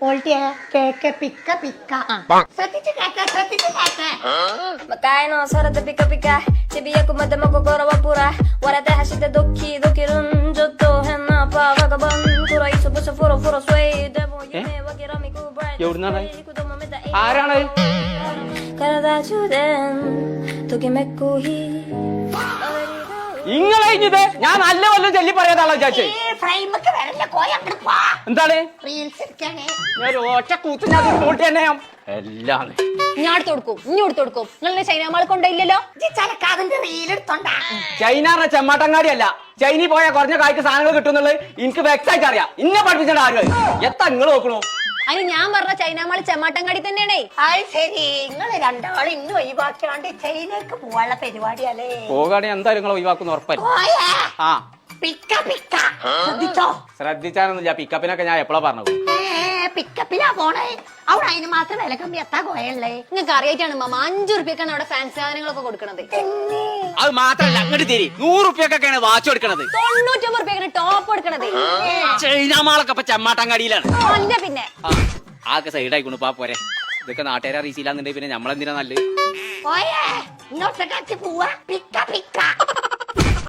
Magkain ng sarap na pika-pika Sibiya ko madama ko korawa pura Wala tayo hasita doki doki run Joto henna pa vagabond Kura iso busa furo furo sway Demo yume wakirami ko bright ആരാണ് Karada chuden Tokimekku hi ഇങ്ങളെ ഇത് ഞാൻ നല്ല വല്ലതും ചൊല്ലി പറയാതാണോ വിചാരിച്ചേ എന്താണ് ഞാൻ ഒറ്റ കൂത്ത് ഞാൻ നോട്ട് തന്നെ എല്ലാം ഞാൻ എടുത്തു കൊടുക്കും ഇനി എടുത്തു കൊടുക്കും നിങ്ങളെ ചൈനമാൾ കൊണ്ടില്ലല്ലോ ചൈന ചെമ്മാട്ടങ്ങാടി അല്ല ചൈനയിൽ പോയാൽ കുറഞ്ഞ കായ്ക്ക് സാധനങ്ങൾ കിട്ടുന്നുള്ളത് എനിക്ക് വ്യക്തമായിട്ട് അറിയാം ഇന്നെ പഠിപ്പിച്ചിട്ട് ആരും എത്ര നിങ്ങൾ നോക്കണു അതിന് ഞാൻ പറഞ്ഞ ചൈനമാൾ ചെമ്മാട്ടങ്ങാടി തന്നെയാണേ ശരി നിങ്ങള് രണ്ടാളും ഇന്ന് ഒഴിവാക്കിയാണ്ട് ചൈനക്ക് പോവാനുള്ള പരിപാടിയല്ലേ പോകാണെങ്കിൽ എന്തായാലും നിങ്ങൾ ഒഴിവാക്കുന്ന ഉറപ്പല്ല ആ ശ്രദ്ധിച്ചാനൊന്നുമില്ല പിക്കപ്പിനൊക്കെ ഞാൻ എപ്പോഴാ പറഞ്ഞത് പിക്കപ്പിലാ പോണേ അവിടെ അതിന് മാത്രം വില കമ്മി എത്താ പോയല്ലേ നിങ്ങൾക്ക് അറിയായിട്ടാണ് മാമ 5 റുപ്യക്കാണ് അവിടെ ഫാൻസി സാധനങ്ങളൊക്കെ കൊടുക്കണത് അത് മാത്രല്ല അങ്ങോട്ട് തരി 100 റുപ്യൊക്കെയാണ് വാച്ച് കൊടുക്കണത് 99 റുപ്യക്കാണ് ടോപ്പ് കൊടുക്കണത് ചൈനാമാളൊക്കെ ഇപ്പൊ ചെമ്മാട്ടങ്ങാടിയിലാണ് അല്ല പിന്നെ ആകെ സൈഡായിക്കണു പാ പോരെ ഇതൊക്കെ നാട്ടുകാരെ അറിയിച്ചില്ലാന്നുണ്ടെങ്കിൽ പിന്നെ നമ്മളെന്തിനാ നല്ലത് ഇങ്ങോട്ടേക്ക് പോവാ പിക്ക